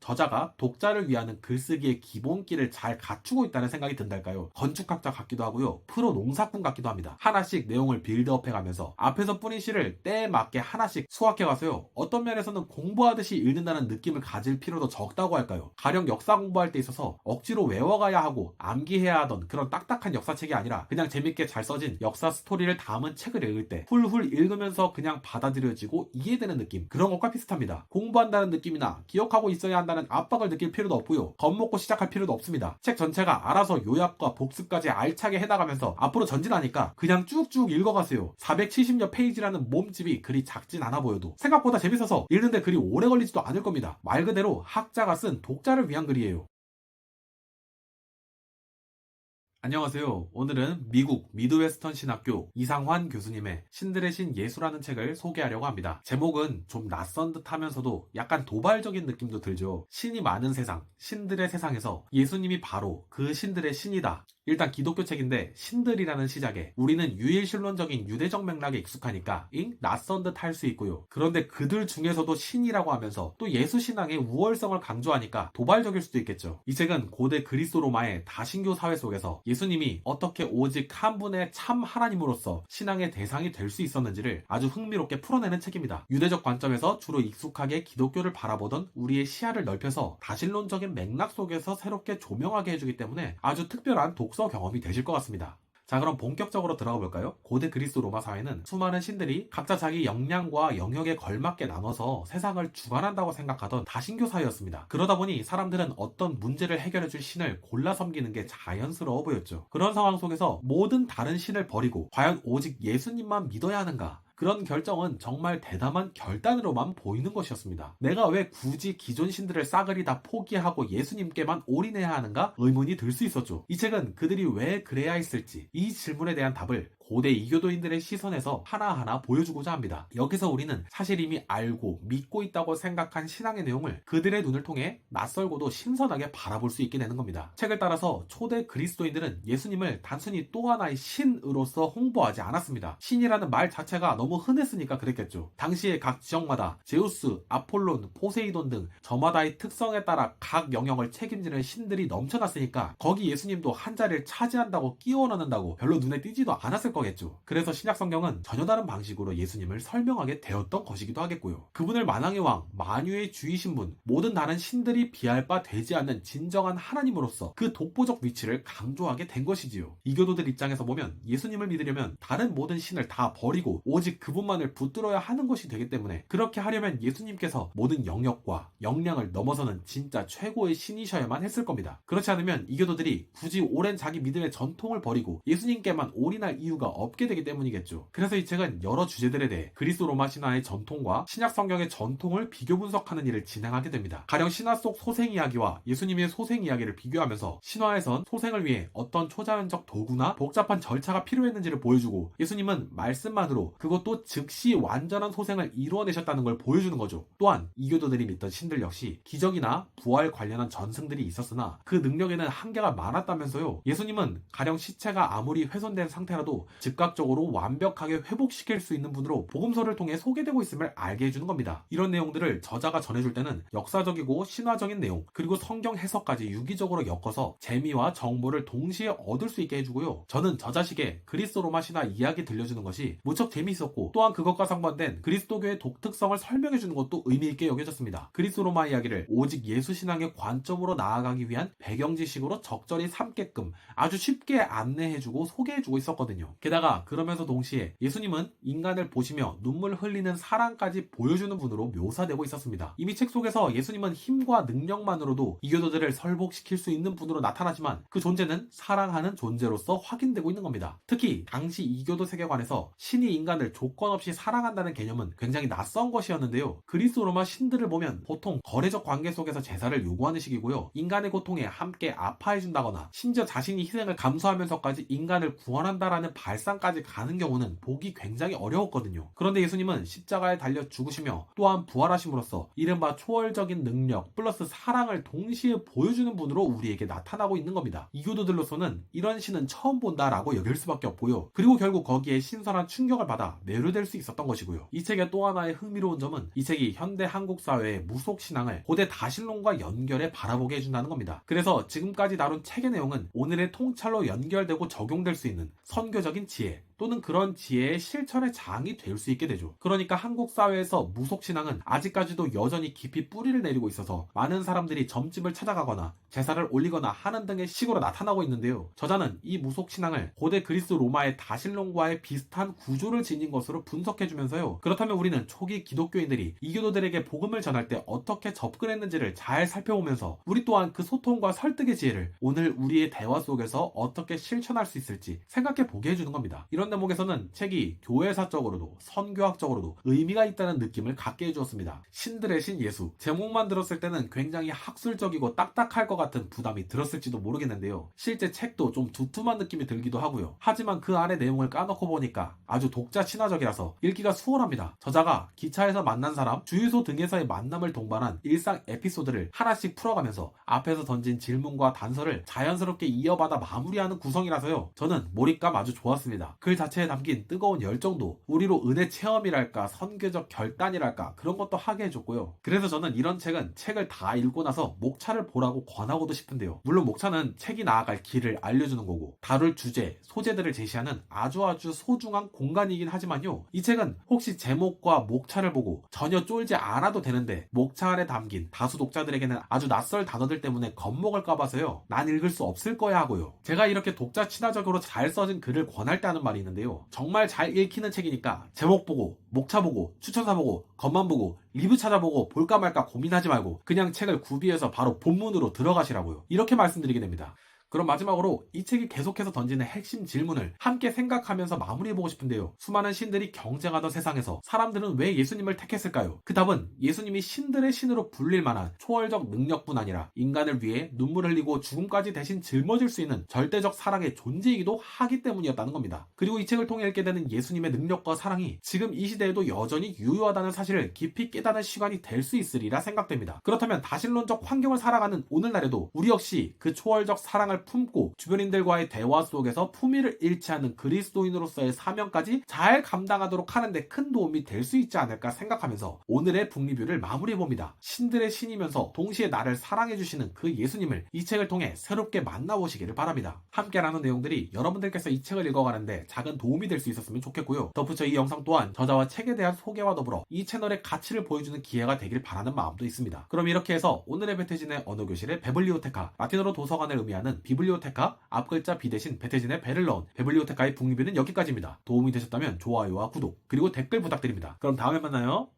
저자가 독자를 위하는 글쓰기의 기본기를 잘 갖추고 있다는 생각이 든달까요? 건축학자 같기도 하고요. 프로 농사꾼 같기도 합니다. 하나씩 내용을 빌드업해가면서 앞에서 뿌린 시를 때에 맞게 하나씩 수확해가서요. 어떤 면에서는 공부하듯이 읽는다는 느낌을 가질 필요도 적다고 할까요? 가령 역사 공부할 때 있어서 억지로 외워가야 하고 암기해야 하던 그런 딱딱한 역사책이 아니라 그냥 재밌게 잘 써진 역사 스토리를 담은 책을 읽을 때 훌훌 읽으면서 그냥 받아들여지고 이해되는 느낌, 그런 것과 비슷합니다. 공부한다는 느낌이나 기억하고 있어야 한다는 압박을 느낄 필요도 없고요. 겁먹고 시작할 필요도 없습니다. 책 전체가 알아서 요약과 복습까지 알차게 해나가면서 앞으로 전진하니까 그냥 쭉쭉 읽어가세요. 470여 페이지라는 몸집이 그리 작진 않아 보여도 생각보다 재밌어서 읽는데 그리 오래 걸리지도 않을 겁니다. 말 그대로 학자가 쓴 독자를 위한 글이에요. 안녕하세요. 오늘은 미국 미드웨스턴 신학교 이상환 교수님의 신들의 신 예수라는 책을 소개하려고 합니다. 제목은 좀 낯선 듯 하면서도 약간 도발적인 느낌도 들죠. 신이 많은 세상, 신들의 세상에서 예수님이 바로 그 신들의 신이다. 일단 기독교 책인데 신들이라는 시작에 우리는 유일신론적인 유대적 맥락에 익숙하니까 낯선 듯 할 수 있고요. 그런데 그들 중에서도 신이라고 하면서 또 예수 신앙의 우월성을 강조하니까 도발적일 수도 있겠죠. 이 책은 고대 그리스 로마의 다신교 사회 속에서 예수님이 어떻게 오직 한 분의 참 하나님으로서 신앙의 대상이 될 수 있었는지를 아주 흥미롭게 풀어내는 책입니다. 유대적 관점에서 주로 익숙하게 기독교를 바라보던 우리의 시야를 넓혀서 다신론적인 맥락 속에서 새롭게 조명하게 해주기 때문에 아주 특별한 독서 경험이 되실 것 같습니다. 자, 그럼 본격적으로 들어가 볼까요? 고대 그리스 로마 사회는 수많은 신들이 각자 자기 역량과 영역에 걸맞게 나눠서 세상을 주관한다고 생각하던 다신교 사회였습니다. 그러다 보니 사람들은 어떤 문제를 해결해줄 신을 골라 섬기는 게 자연스러워 보였죠. 그런 상황 속에서 모든 다른 신을 버리고 과연 오직 예수님만 믿어야 하는가? 그런 결정은 정말 대담한 결단으로만 보이는 것이었습니다. 내가 왜 굳이 기존 신들을 싸그리 다 포기하고 예수님께만 올인해야 하는가 의문이 들 수 있었죠. 이 책은 그들이 왜 그래야 했을지 이 질문에 대한 답을 고대 이교도인들의 시선에서 하나하나 보여주고자 합니다. 여기서 우리는 사실 이미 알고 믿고 있다고 생각한 신앙의 내용을 그들의 눈을 통해 낯설고도 신선하게 바라볼 수 있게 되는 겁니다. 책을 따라서 초대 그리스도인들은 예수님을 단순히 또 하나의 신으로서 홍보하지 않았습니다. 신이라는 말 자체가 너무 흔했으니까 그랬겠죠. 당시의 각 지역마다 제우스, 아폴론, 포세이돈 등 저마다의 특성에 따라 각 영역을 책임지는 신들이 넘쳐났으니까 거기 예수님도 한 자리를 차지한다고 끼워 넣는다고 별로 눈에 띄지도 않았을 거겠죠. 그래서 신약 성경은 전혀 다른 방식으로 예수님을 설명하게 되었던 것이기도 하겠고요. 그분을 만왕의 왕, 만유의 주이신 분, 모든 다른 신들이 비할 바 되지 않는 진정한 하나님으로서 그 독보적 위치를 강조하게 된 것이지요. 이교도들 입장에서 보면 예수님을 믿으려면 다른 모든 신을 다 버리고 오직 그분만을 붙들어야 하는 것이 되기 때문에 그렇게 하려면 예수님께서 모든 영역과 역량을 넘어서는 진짜 최고의 신이셔야만 했을 겁니다. 그렇지 않으면 이교도들이 굳이 오랜 자기 믿음의 전통을 버리고 예수님께만 올인할 이유가 없게 되기 때문이겠죠. 그래서 이 책은 여러 주제들에 대해 그리스 로마 신화의 전통과 신약 성경의 전통을 비교 분석하는 일을 진행하게 됩니다. 가령 신화 속 소생 이야기와 예수님의 소생 이야기를 비교하면서 신화에선 소생을 위해 어떤 초자연적 도구나 복잡한 절차가 필요했는지를 보여주고 예수님은 말씀만으로 그것도 즉시 완전한 소생을 이루어내셨다는 걸 보여주는 거죠. 또한 이교도들이 믿던 신들 역시 기적이나 부활 관련한 전승들이 있었으나 그 능력에는 한계가 많았다면서요. 예수님은 가령 시체가 아무리 훼손된 상태라도 즉각적으로 완벽하게 회복시킬 수 있는 분으로 복음서를 통해 소개되고 있음을 알게 해주는 겁니다. 이런 내용들을 저자가 전해줄 때는 역사적이고 신화적인 내용 그리고 성경 해석까지 유기적으로 엮어서 재미와 정보를 동시에 얻을 수 있게 해주고요. 저는 저자식의 그리스 로마 신화 이야기 들려주는 것이 무척 재미있었고 또한 그것과 상반된 그리스도교의 독특성을 설명해주는 것도 의미있게 여겨졌습니다. 그리스 로마 이야기를 오직 예수 신앙의 관점으로 나아가기 위한 배경지식으로 적절히 삼게끔 아주 쉽게 안내해주고 소개해주고 있었거든요. 게다가 그러면서 동시에 예수님은 인간을 보시며 눈물 흘리는 사랑까지 보여주는 분으로 묘사되고 있었습니다. 이미 책 속에서 예수님은 힘과 능력만으로도 이교도들을 설복시킬 수 있는 분으로 나타나지만 그 존재는 사랑하는 존재로서 확인되고 있는 겁니다. 특히 당시 이교도 세계관에서 신이 인간을 조건 없이 사랑한다는 개념은 굉장히 낯선 것이었는데요. 그리스 로마 신들을 보면 보통 거래적 관계 속에서 제사를 요구하는 식이고요. 인간의 고통에 함께 아파해준다거나 심지어 자신이 희생을 감수하면서까지 인간을 구원한다라는 발상까지 가는 경우는 보기 굉장히 어려웠거든요. 그런데 예수님은 십자가에 달려 죽으시며 또한 부활하심으로써 이른바 초월적인 능력 플러스 사랑을 동시에 보여주는 분으로 우리에게 나타나고 있는 겁니다. 이교도들로서는 이런 신은 처음 본다라고 여길 수밖에 없고요. 그리고 결국 거기에 신선한 충격을 받아 매료될 수 있었던 것이고요. 이 책의 또 하나의 흥미로운 점은 이 책이 현대 한국 사회의 무속신앙을 고대 다신론과 연결해 바라보게 해준다는 겁니다. 그래서 지금까지 다룬 책의 내용은 오늘의 통찰로 연결되고 적용될 수 있는 선교적인 지혜 또는 그런 지혜의 실천의 장이 될 수 있게 되죠. 그러니까 한국 사회에서 무속신앙은 아직까지도 여전히 깊이 뿌리를 내리고 있어서 많은 사람들이 점집을 찾아가거나 제사를 올리거나 하는 등의 식으로 나타나고 있는데요. 저자는 이 무속신앙을 고대 그리스 로마의 다신론과의 비슷한 구조를 지닌 것으로 분석해주면서요. 그렇다면 우리는 초기 기독교인들이 이교도들에게 복음을 전할 때 어떻게 접근했는지를 잘 살펴보면서 우리 또한 그 소통과 설득의 지혜를 오늘 우리의 대화 속에서 어떻게 실천할 수 있을지 생각해 보게 해주는 겁니다. 이런 대목에서는 책이 교회사적으로도 선교학적으로도 의미가 있다는 느낌을 갖게 해주었습니다. 신들의 신 예수 제목만 들었을 때는 굉장히 학술적이고 딱딱할 것 같은 부담이 들었을지도 모르겠는데요. 실제 책도 좀 두툼한 느낌이 들기도 하고요. 하지만 그 안에 내용을 까놓고 보니까 아주 독자 친화적이라서 읽기가 수월합니다. 저자가 기차에서 만난 사람, 주유소 등에서의 만남을 동반한 일상 에피소드를 하나씩 풀어가면서 앞에서 던진 질문과 단서를 자연스럽게 이어받아 마무리하는 구성이라서요. 저는 몰입감 아주 좋았습니다. 글 자체에 담긴 뜨거운 열정도 우리로 은혜 체험이랄까 선교적 결단이랄까 그런 것도 하게 해줬고요. 그래서 저는 이런 책을 다 읽고 나서 목차를 보라고 권하고도 싶은데요. 물론 목차는 책이 나아갈 길을 알려주는 거고 다룰 주제, 소재들을 제시하는 아주 소중한 공간이긴 하지만요. 이 책은 혹시 제목과 목차를 보고 전혀 쫄지 않아도 되는데 목차 안에 담긴 다수 독자들에게는 아주 낯설 단어들 때문에 겁먹을 까봐서요. 난 읽을 수 없을 거야 하고요. 제가 이렇게 독자 친화적으로 잘 써진 글을 권할 때 하는 말이 있는데요. 정말 잘 읽히는 책이니까 제목 보고 목차 보고 추천사 보고 겉만 보고 리뷰 찾아보고 볼까 말까 고민하지 말고 그냥 책을 구비해서 바로 본문으로 들어가시라고요. 이렇게 말씀드리게 됩니다. 그럼 마지막으로 이 책이 계속해서 던지는 핵심 질문을 함께 생각하면서 마무리해보고 싶은데요. 수많은 신들이 경쟁하던 세상에서 사람들은 왜 예수님을 택했을까요? 그 답은 예수님이 신들의 신으로 불릴 만한 초월적 능력뿐 아니라 인간을 위해 눈물 흘리고 죽음까지 대신 짊어질 수 있는 절대적 사랑의 존재이기도 하기 때문이었다는 겁니다. 그리고 이 책을 통해 읽게 되는 예수님의 능력과 사랑이 지금 이 시대에도 여전히 유효하다는 사실을 깊이 깨닫는 시간이 될 수 있으리라 생각됩니다. 그렇다면 다신론적 환경을 살아가는 오늘날에도 우리 역시 그 초월적 사랑을 품고 주변인들과의 대화 속에서 품위를 잃지 않는 그리스도인으로서의 사명까지 잘 감당하도록 하는데 큰 도움이 될 수 있지 않을까 생각하면서 오늘의 북리뷰를 마무리해봅니다. 신들의 신이면서 동시에 나를 사랑해주시는 그 예수님을 이 책을 통해 새롭게 만나보시기를 바랍니다. 함께 나눈 내용들이 여러분들께서 이 책을 읽어가는데 작은 도움이 될 수 있었으면 좋겠고요. 덧붙여 이 영상 또한 저자와 책에 대한 소개와 더불어 이 채널의 가치를 보여주는 기회가 되길 바라는 마음도 있습니다. 그럼 이렇게 해서 오늘의 배태진의 언어교실의 베블리오테카, 라틴어로 도서관을 의미하는 비블리오테카, 앞글자 B 대신 배태진의 배를 넣은 베블리오테카의 북리뷰는 여기까지입니다. 도움이 되셨다면 좋아요와 구독 그리고 댓글 부탁드립니다. 그럼 다음에 만나요.